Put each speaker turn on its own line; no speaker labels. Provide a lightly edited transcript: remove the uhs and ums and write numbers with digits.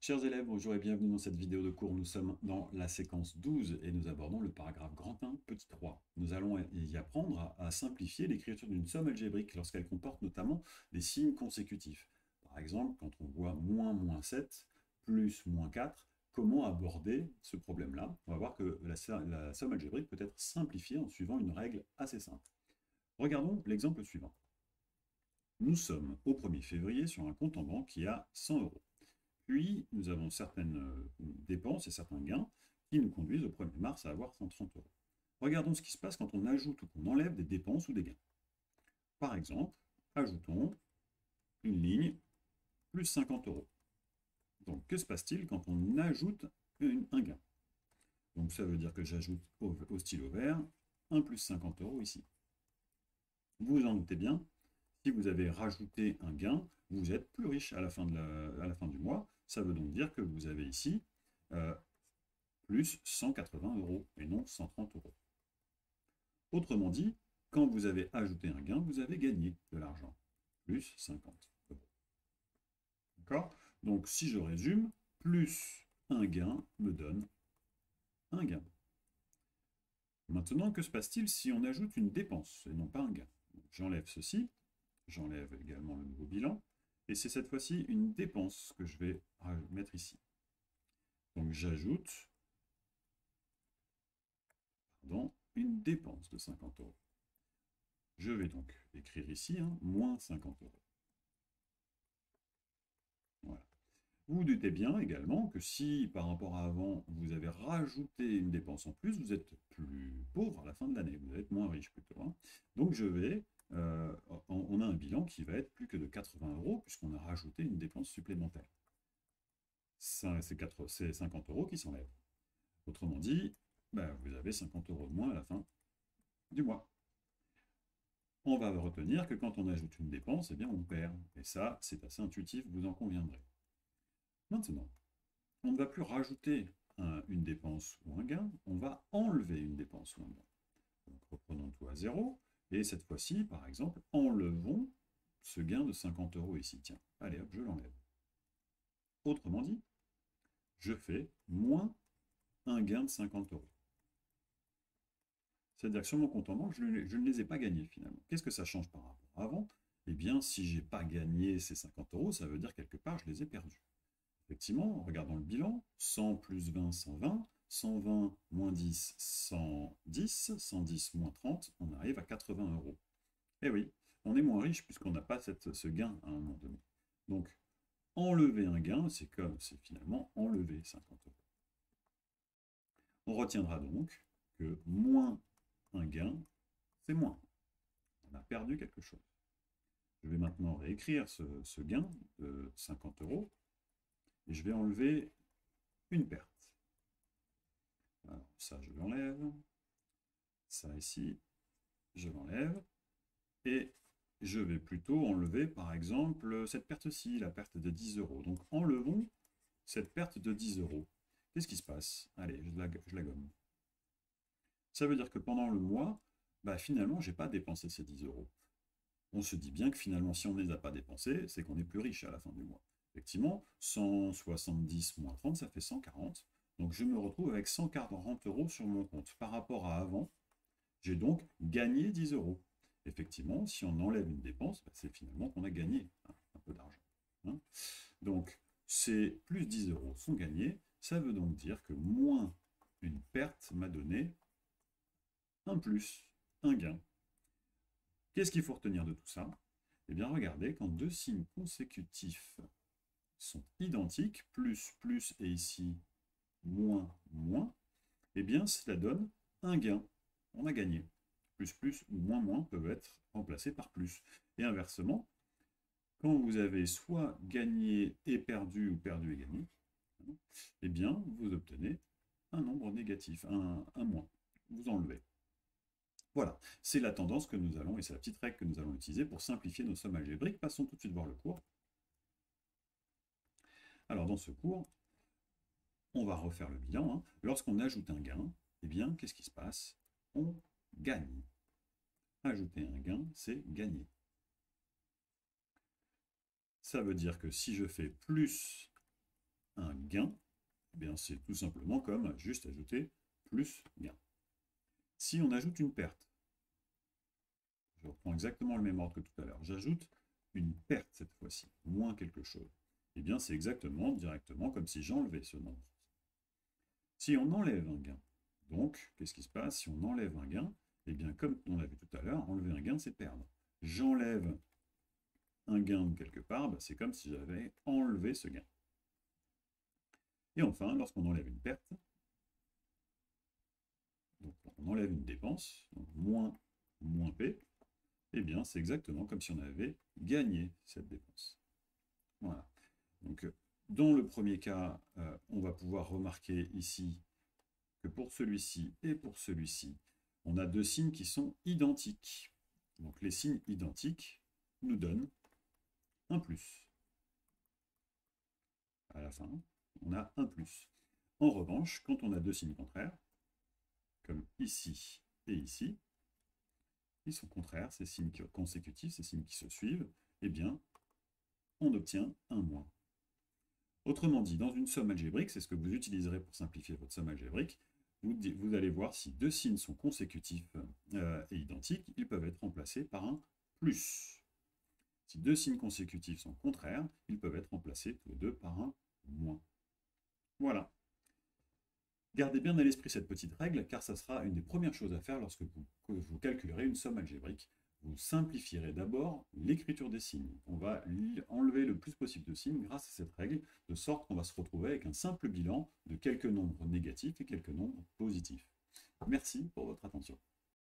Chers élèves, bonjour et bienvenue dans cette vidéo de cours. Nous sommes dans la séquence 12 et nous abordons le paragraphe grand 1, petit 3. Nous allons y apprendre à simplifier l'écriture d'une somme algébrique lorsqu'elle comporte notamment des signes consécutifs. Par exemple, quand on voit moins 7 plus moins 4, comment aborder ce problème-là? On va voir que la somme algébrique peut être simplifiée en suivant une règle assez simple. Regardons l'exemple suivant. Nous sommes au 1er février sur un compte en banque qui a 100 euros. Puis, nous avons certaines dépenses et certains gains qui nous conduisent au 1er mars à avoir 130 euros. Regardons ce qui se passe quand on ajoute ou qu'on enlève des dépenses ou des gains. Par exemple, ajoutons une ligne plus 50 euros. Donc, que se passe-t-il quand on ajoute un gain? Donc, ça veut dire que j'ajoute au stylo vert un plus 50 euros ici. Vous vous en doutez bien, si vous avez rajouté un gain, vous êtes plus riche à la fin, du mois. Ça veut donc dire que vous avez ici plus 180 euros et non 130 euros. Autrement dit, quand vous avez ajouté un gain, vous avez gagné de l'argent, plus 50 euros. D'accord? Donc si je résume, plus un gain me donne un gain. Maintenant, que se passe-t-il si on ajoute une dépense et non pas un gain? J'enlève ceci, j'enlève également le nouveau bilan, et c'est cette fois-ci une dépense que je vais mettre ici. Donc j'ajoute une dépense de 50 euros. Je vais donc écrire ici moins 50 euros. Voilà. Vous vous doutez bien également que si par rapport à avant, vous avez rajouté une dépense en plus, vous êtes plus pauvre à la fin de l'année, vous allez être moins riche plutôt. Donc on a un bilan qui va être plus que de 80 euros puisqu'on a rajouté une dépense supplémentaire. C'est 50 euros qui s'enlèvent. Autrement dit, vous avez 50 euros de moins à la fin du mois. On va retenir que quand on ajoute une dépense, eh bien on perd. Et ça, c'est assez intuitif, vous en conviendrez. Maintenant, on ne va plus rajouter une dépense ou un gain, on va enlever une dépense ou un gain. Donc reprenons tout à zéro, et cette fois-ci, par exemple, enlevons ce gain de 50 euros ici. Tiens, allez hop, je l'enlève. Autrement dit, je fais moins un gain de 50 euros. C'est-à-dire que sur mon compte en banque, je ne les ai pas gagnés finalement. Qu'est-ce que ça change par rapport à avant? Eh bien, si je n'ai pas gagné ces 50 euros, ça veut dire quelque part, je les ai perdus. Effectivement, regardons le bilan, 100 plus 20, 120, 120 moins 10, 110, 110 moins 30, on arrive à 80 euros. Eh oui, on est moins riche puisqu'on n'a pas ce gain à un moment donné. Donc, enlever un gain, c'est finalement enlever 50 euros. On retiendra donc que moins un gain, c'est moins. On a perdu quelque chose. Je vais maintenant réécrire ce gain de 50 euros et je vais enlever une perte. Alors ça, je l'enlève. Ça ici, je l'enlève. Et je vais plutôt enlever, par exemple, cette perte-ci, la perte de 10 euros. Donc enlevons cette perte de 10 euros. Qu'est-ce qui se passe? Allez, je la gomme. Ça veut dire que pendant le mois, finalement, je n'ai pas dépensé ces 10 euros. On se dit bien que finalement, si on ne les a pas dépensés, c'est qu'on est plus riche à la fin du mois. Effectivement, 170 moins 30, ça fait 140. Donc je me retrouve avec 140 euros sur mon compte. Par rapport à avant, j'ai donc gagné 10 euros. Effectivement, si on enlève une dépense, c'est finalement qu'on a gagné un peu d'argent. Donc, ces plus 10 euros sont gagnés. Ça veut donc dire que moins une perte m'a donné un plus, un gain. Qu'est-ce qu'il faut retenir de tout ça? Eh bien, regardez, quand deux signes consécutifs sont identiques, plus, plus et ici moins, moins, eh bien, cela donne un gain. On a gagné. Plus, plus ou moins, moins peuvent être remplacés par plus. Et inversement, quand vous avez soit gagné et perdu ou perdu et gagné, eh bien, vous obtenez un nombre négatif, un moins. Vous enlevez. Voilà, c'est la tendance que nous allons, et c'est la petite règle que nous allons utiliser pour simplifier nos sommes algébriques. Passons tout de suite voir le cours. Alors, dans ce cours, on va refaire le bilan. Lorsqu'on ajoute un gain, eh bien, qu'est-ce qui se passe? On gagne. Ajouter un gain, c'est gagner. Ça veut dire que si je fais plus un gain, eh bien c'est tout simplement comme juste ajouter plus gain. Si on ajoute une perte, je reprends exactement le même ordre que tout à l'heure, j'ajoute une perte cette fois-ci, moins quelque chose. Eh bien c'est exactement directement comme si j'enlevais ce nombre. Si on enlève un gain, donc qu'est-ce qui se passe si on enlève un gain? Eh bien comme on l'a vu tout à l'heure, enlever un gain c'est perdre. J'enlève un gain de quelque part, bah, c'est comme si j'avais enlevé ce gain. Et enfin, lorsqu'on enlève une perte, donc on enlève une dépense, donc moins P, eh bien c'est exactement comme si on avait gagné cette dépense. Voilà. Donc dans le premier cas, on va pouvoir remarquer ici que pour celui-ci et pour celui-ci, on a deux signes qui sont identiques. Donc les signes identiques nous donnent un plus. À la fin, on a un plus. En revanche, quand on a deux signes contraires, comme ici et ici, ils sont contraires, ces signes consécutifs, ces signes qui se suivent, eh bien, on obtient un moins. Autrement dit, dans une somme algébrique, c'est ce que vous utiliserez pour simplifier votre somme algébrique, vous allez voir si deux signes sont consécutifs et identiques, ils peuvent être remplacés par un plus. Si deux signes consécutifs sont contraires, ils peuvent être remplacés tous les deux par un moins. Voilà. Gardez bien à l'esprit cette petite règle, car ça sera une des premières choses à faire lorsque vous calculerez une somme algébrique. Vous simplifierez d'abord l'écriture des signes. On va enlever le plus possible de signes grâce à cette règle, de sorte qu'on va se retrouver avec un simple bilan de quelques nombres négatifs et quelques nombres positifs. Merci pour votre attention.